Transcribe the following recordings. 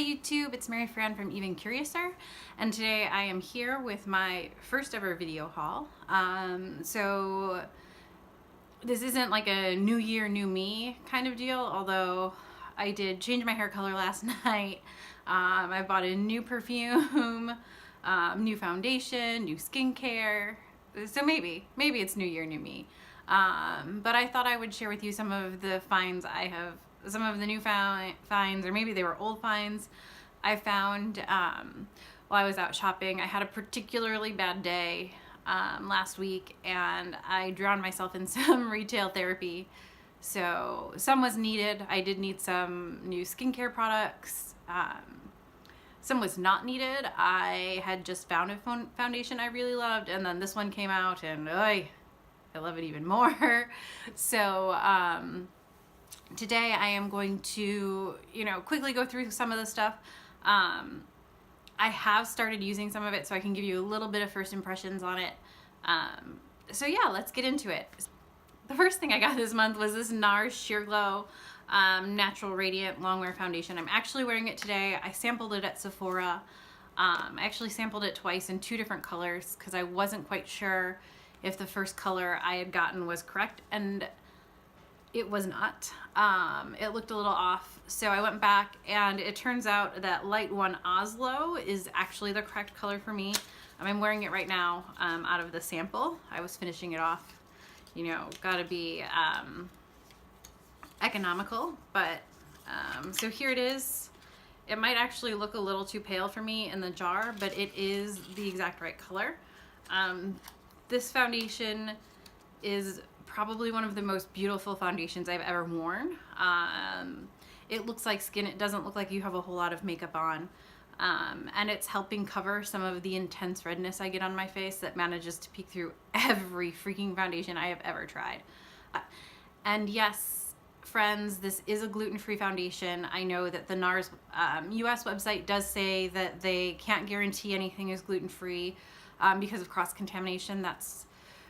YouTube, it's Mary Fran from Even Curiouser, and today I am here with my first ever video haul. So this isn't like a new year, new me kind of deal, although I did change my hair color last night. I bought a new perfume, new foundation, new skincare, so maybe it's new year, new me. But I thought I would share with you some of the finds I have, some of the new finds, or maybe they were old finds I found while I was out shopping. I had a particularly bad day last week, and I drowned myself in some retail therapy. So some was needed. I did need some new skincare products. Some was not needed. I had just found a foundation I really loved, and then this one came out, and I love it even more. So today I am going to, quickly go through some of the stuff. I have started using some of it, so I can give you a little bit of first impressions on it. So yeah, let's get into it. The first thing I got this month was this NARS Sheer Glow Natural Radiant Longwear Foundation. I'm actually wearing it today. I sampled it at Sephora. I actually sampled it twice in 2 different colors because I wasn't quite sure if the first color I had gotten was correct, and it was not. It looked a little off, so I went back, and it turns out that Light 1 Oslo is actually the correct color for me. I'm wearing it right now out of the sample. I was finishing it off. Gotta be economical, but so here it is. It might actually look a little too pale for me in the jar, but it is the exact right color. This foundation is probably one of the most beautiful foundations I've ever worn. It looks like skin. It doesn't look like you have a whole lot of makeup on. And it's helping cover some of the intense redness I get on my face that manages to peek through every freaking foundation I have ever tried. And yes, friends, this is a gluten-free foundation. I know that the NARS US website does say that they can't guarantee anything is gluten-free because of cross-contamination. That's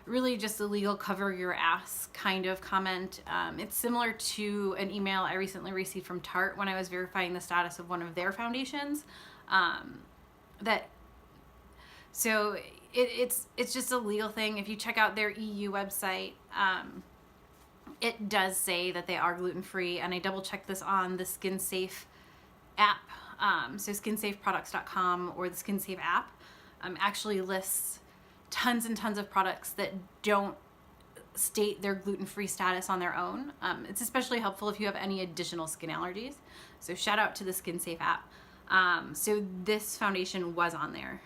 really just a legal cover your ass kind of comment. It's similar to an email I recently received from Tarte when I was verifying the status of one of their foundations. So it's just a legal thing. If you check out their EU website, it does say that they are gluten-free, and I double checked this on the SkinSafe app. So skinsafeproducts.com or the SkinSafe app actually lists tons and tons of products that don't state their gluten-free status on their own. It's especially helpful if you have any additional skin allergies. So shout out to the SkinSafe app. So this foundation was on there.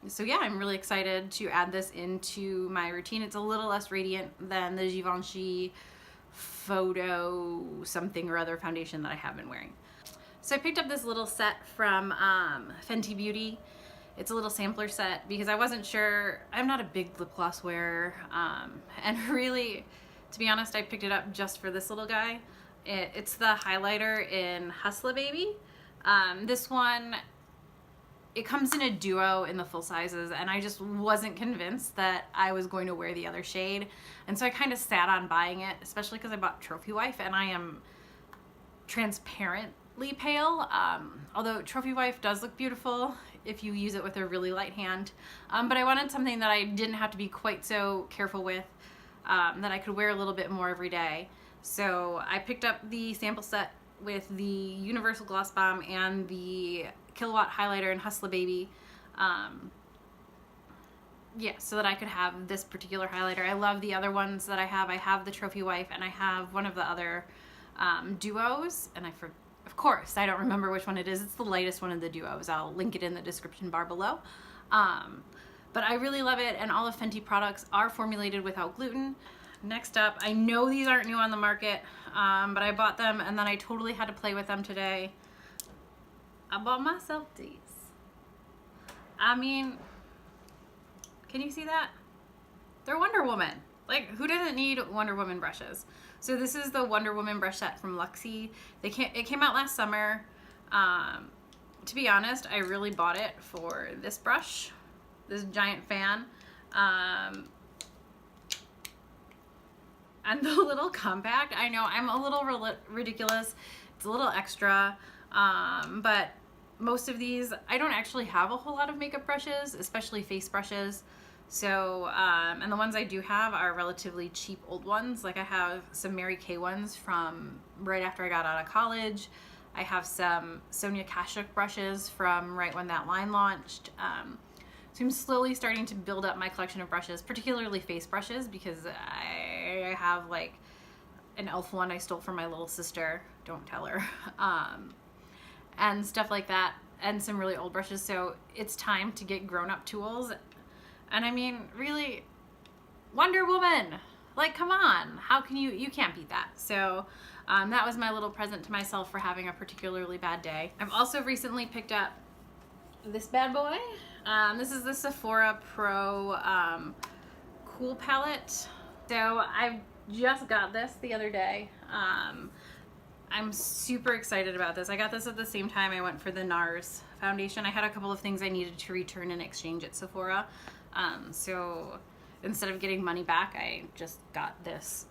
So yeah, I'm really excited to add this into my routine. It's a little less radiant than the Givenchy Photo something or other foundation that I have been wearing. So I picked up this little set from Fenty Beauty. It's a little sampler set because I wasn't sure. I'm not a big lip gloss wearer, and really, to be honest, I picked it up just for this little guy. It's the highlighter in Hustla Baby. This one, it comes in a duo in the full sizes, and I just wasn't convinced that I was going to wear the other shade, and so I kind of sat on buying it, especially because I bought Trophy Wife, and I am transparently pale, although Trophy Wife does look beautiful if you use it with a really light hand, but I wanted something that I didn't have to be quite so careful with, that I could wear a little bit more every day. So I picked up the sample set with the Universal Gloss Bomb and the Killawatt highlighter in Hustla Baby, yeah, so that I could have this particular highlighter. I love the other ones that I have. I have the Trophy Wife, and I have one of the other duos, and of course, I don't remember which one it is. It's the lightest one of the duos. I'll link it in the description bar below. But I really love it, and all of Fenty products are formulated without gluten. Next up, I know these aren't new on the market, but I bought them, and then I totally had to play with them today. I bought myself these. I mean, can you see that? They're Wonder Woman. Like, who doesn't need Wonder Woman brushes? So this is the Wonder Woman brush set from Luxie. It came out last summer. To be honest, I really bought it for this brush, this giant fan. And the little compact, I know I'm a little ridiculous. It's a little extra. But most of these, I don't actually have a whole lot of makeup brushes, especially face brushes. So, and the ones I do have are relatively cheap old ones. Like I have some Mary Kay ones from right after I got out of college. I have some Sonia Kashuk brushes from right when that line launched. So I'm slowly starting to build up my collection of brushes, particularly face brushes, because I have like an elf one I stole from my little sister. Don't tell her. And stuff like that, and some really old brushes. So it's time to get grown-up tools. And I mean, really, Wonder Woman, like, come on, how can you can't beat that. So that was my little present to myself for having a particularly bad day. I've also recently picked up this bad boy. This is the Sephora Pro Cool Palette. So I just got this the other day. I'm super excited about this. I got this at the same time I went for the NARS foundation. I had a couple of things I needed to return and exchange at Sephora. So instead of getting money back, I just got this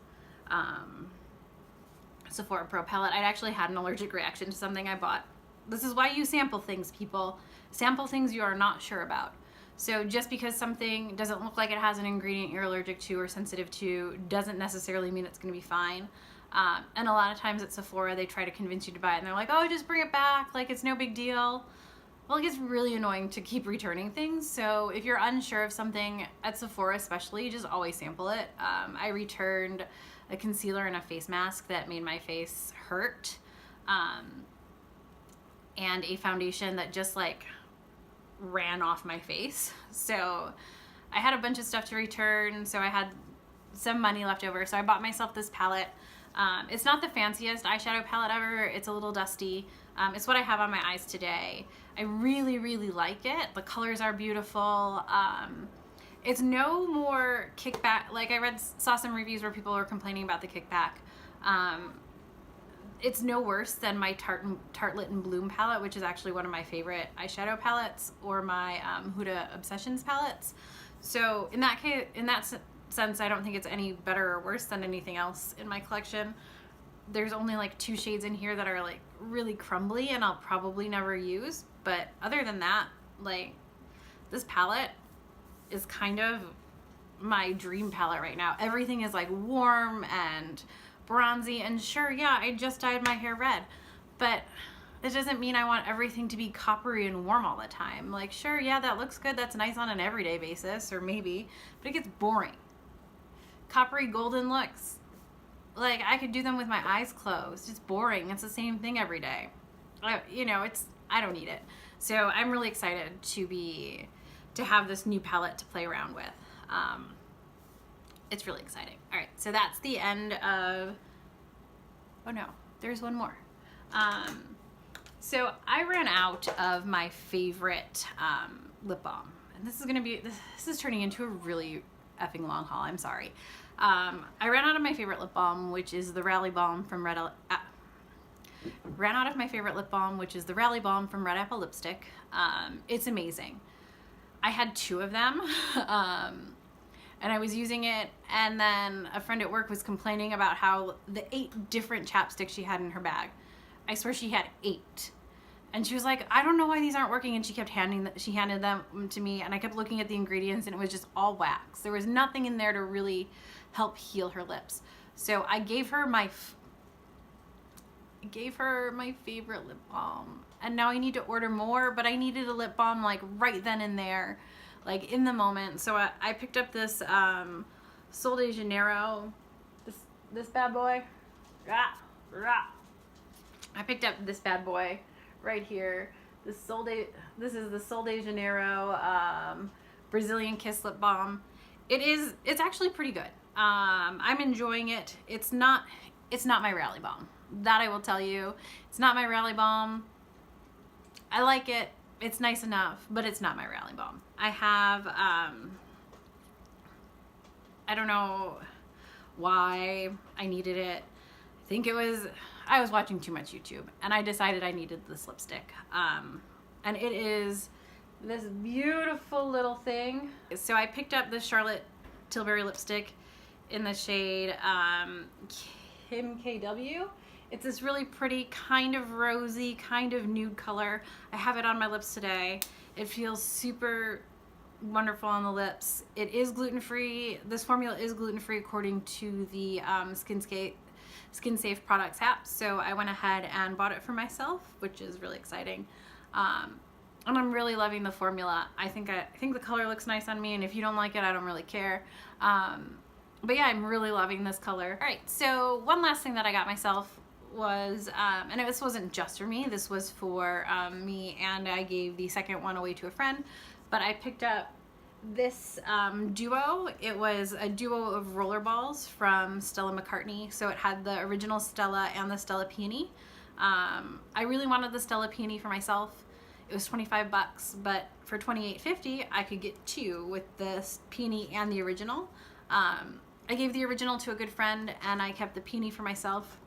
Sephora Pro palette. I'd actually had an allergic reaction to something I bought. This is why you sample things, people. Sample things you are not sure about. So just because something doesn't look like it has an ingredient you're allergic to or sensitive to doesn't necessarily mean it's going to be fine. And a lot of times at Sephora, they try to convince you to buy it, and they're like, oh, just bring it back, like it's no big deal. Well, it gets really annoying to keep returning things, so if you're unsure of something at Sephora especially, just always sample it. I returned a concealer and a face mask that made my face hurt, and a foundation that just like ran off my face. So I had a bunch of stuff to return, so I had some money left over, so I bought myself this palette. It's not the fanciest eyeshadow palette ever. It's a little dusty. It's what I have on my eyes today. I really, really like it. The colors are beautiful. It's no more kickback. Like I saw some reviews where people were complaining about the kickback. It's no worse than my Tartelette and Bloom palette, which is actually one of my favorite eyeshadow palettes, or my Huda Obsessions palettes. So in that case, sense, I don't think it's any better or worse than anything else in my collection. There's only like 2 shades in here that are like really crumbly and I'll probably never use, but other than that, like, this palette is kind of my dream palette right now. Everything is like warm and bronzy, and sure, yeah, I just dyed my hair red, but it doesn't mean I want everything to be coppery and warm all the time. Like, sure, yeah, that looks good, that's nice on an everyday basis, or maybe, but it gets boring. Coppery golden looks, like, I could do them with my eyes closed. It's boring. It's the same thing every day. You know, I don't need it. So I'm really excited to have this new palette to play around with. It's really exciting. All right, so that's the end of, oh no, there's one more. So I ran out of my favorite lip balm, and this is turning into a really effing long haul. I'm sorry. I ran out of my favorite lip balm, which is the Rally Balm from Red Apple Lipstick. It's amazing. I had 2 of them, and I was using it, and then a friend at work was complaining about how the 8 different chapsticks she had in her bag. I swear she had 8. And she was like, I don't know why these aren't working, and she handed them to me, and I kept looking at the ingredients, and it was just all wax. There was nothing in there to really help heal her lips. So I gave her my favorite lip balm, and now I need to order more, but I needed a lip balm like right then and there, like in the moment. So I picked up this Sol de Janeiro, this bad boy. I picked up this bad boy right here. This is the Sol de Janeiro Brazilian Kiss lip balm. It's actually pretty good. I'm enjoying it. It's not my Rally Balm. That I will tell you. It's not my Rally Balm. I like it. It's nice enough, but it's not my Rally Balm. I have, I don't know why I needed it. I think I was watching too much YouTube, and I decided I needed this lipstick. And it is this beautiful little thing. So I picked up the Charlotte Tilbury lipstick in the shade Kim KW. It's this really pretty, kind of rosy, kind of nude color. I have it on my lips today. It feels super wonderful on the lips. It is gluten-free. This formula is gluten-free according to the Skin Safe Products app. So I went ahead and bought it for myself, which is really exciting. And I'm really loving the formula. I think the color looks nice on me, and if you don't like it, I don't really care. But yeah, I'm really loving this color. All right, so one last thing that I got myself was, and this wasn't just for me, this was for me, and I gave the second one away to a friend, but I picked up this duo. It was a duo of rollerballs from Stella McCartney. So it had the original Stella and the Stella Peony. I really wanted the Stella Peony for myself. It was 25 bucks, but for $28.50 I could get two with the Peony and the original. I gave the original to a good friend, and I kept the Peony for myself.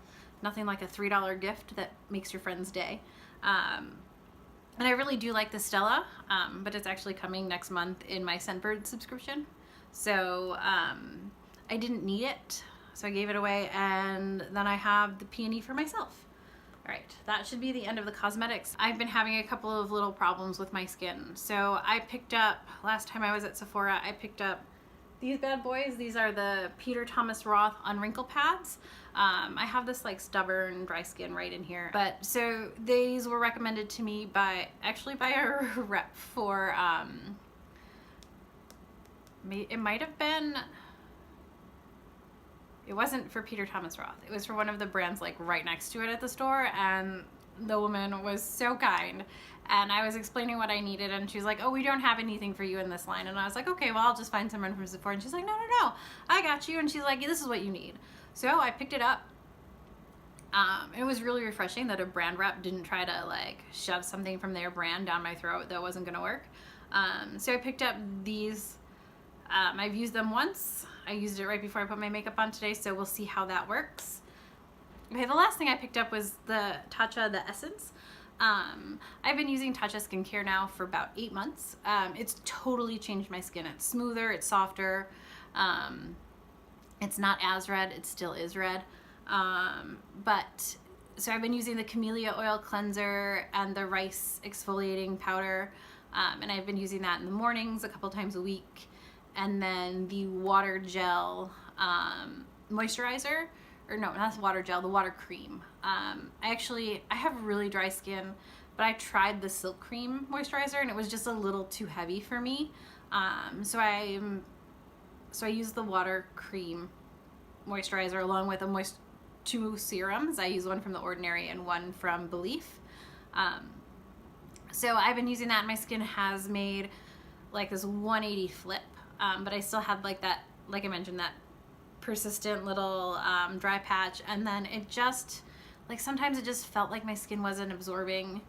Nothing like a $3 gift that makes your friend's day. And I really do like the Stella, but it's actually coming next month in my Scentbird subscription. So I didn't need it, so I gave it away, and then I have the Peony for myself. All right, that should be the end of the cosmetics. I've been having a couple of little problems with my skin. So I picked up, last time I was at Sephora, I picked up these bad boys. These are the Peter Thomas Roth Unwrinkle Pads. I have this like stubborn dry skin right in here. But so these were recommended to me by a rep for, it might have been, it wasn't for Peter Thomas Roth. It was for one of the brands like right next to it at the store, and the woman was so kind. And I was explaining what I needed, and she was like, oh, we don't have anything for you in this line. And I was like, okay, well, I'll just find someone from Sephora. And she's like, no, I got you. And she's like, this is what you need. So I picked it up. It was really refreshing that a brand rep didn't try to like shove something from their brand down my throat that wasn't gonna work. So I picked up these. I've used them once. I used it right before I put my makeup on today, so we'll see how that works. Okay, the last thing I picked up was the Tatcha, the Essence. I've been using Tatcha skincare now for about 8 months. It's totally changed my skin. It's smoother, it's softer. It's not as red, it still is red. So I've been using the Camellia Oil Cleanser and the Rice Exfoliating Powder. And I've been using that in the mornings a couple times a week. And then the water gel moisturizer, or no, not the water gel, the water cream. I have really dry skin, but I tried the Silk Cream moisturizer and it was just a little too heavy for me. So I use the water cream moisturizer along with two serums. I use one from The Ordinary and one from Belief. So I've been using that, and my skin has made like this 180 flip. But I still had like that, like I mentioned, that persistent little dry patch, and then it just, like sometimes it just felt like my skin wasn't absorbing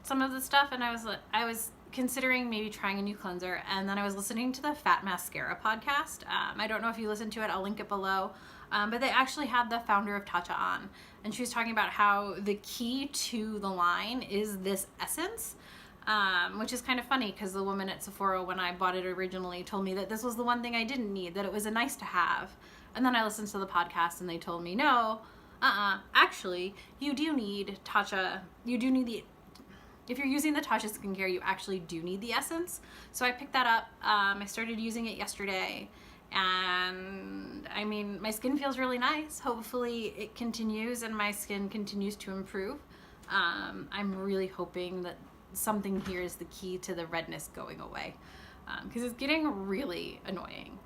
some of the stuff, and I was considering maybe trying a new cleanser, and then I was listening to the Fat Mascara podcast. I don't know if you listened to it, I'll link it below, but they actually had the founder of Tatcha on, and she was talking about how the key to the line is this essence. Which is kind of funny because the woman at Sephora, when I bought it originally, told me that this was the one thing I didn't need, that it was a nice to have. And then I listened to the podcast and they told me, no, actually, you do need Tatcha, if you're using the Tatcha skincare, you actually do need the essence. So I picked that up, I started using it yesterday, and I mean, my skin feels really nice. Hopefully it continues and my skin continues to improve. I'm really hoping that something here is the key to the redness going away, because it's getting really annoying.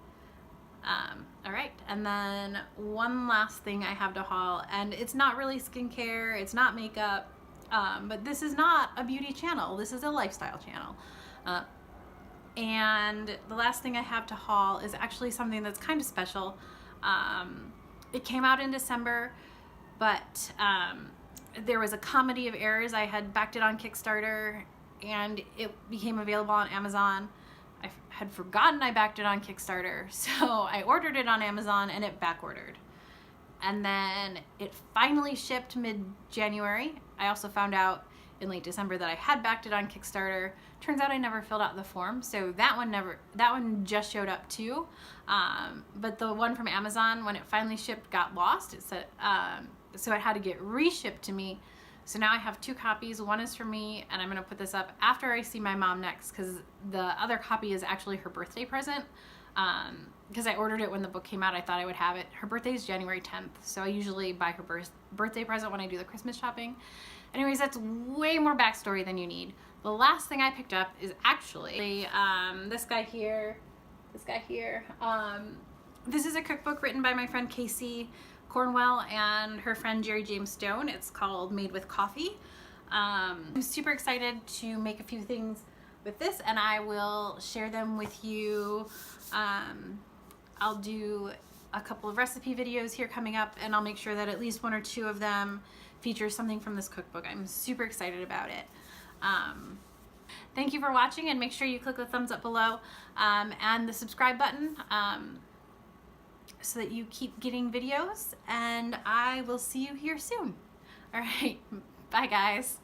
All right, and then one last thing I have to haul, and it's not really skincare, it's not makeup, but this is not a beauty channel, this is a lifestyle channel. And the last thing I have to haul is actually something that's kind of special. It came out in December, but there was a comedy of errors. I had backed it on Kickstarter and it became available on Amazon. I had forgotten I backed it on Kickstarter, so I ordered it on Amazon and it back ordered. And then it finally shipped mid-January. I also found out in late December that I had backed it on Kickstarter. Turns out I never filled out the form, so that one just showed up too. But the one from Amazon, when it finally shipped, got lost. It said so it had to get reshipped to me. So now I have 2 copies. One is for me, and I'm gonna put this up after I see my mom next, because the other copy is actually her birthday present. Because I ordered it when the book came out. I thought I would have it. Her birthday is January 10th, so I usually buy her birthday present when I do the Christmas shopping. Anyways, that's way more backstory than you need. The last thing I picked up is actually this guy here. This is a cookbook written by my friend Casey Cornwell and her friend Jerry James Stone. It's called Made with Coffee. I'm super excited to make a few things with this, and I will share them with you. I'll do a couple of recipe videos here coming up, and I'll make sure that at least 1 or 2 of them feature something from this cookbook. I'm super excited about it. Thank you for watching, and make sure you click the thumbs up below and the subscribe button so that you keep getting videos, and I will see you here soon. All right, bye guys.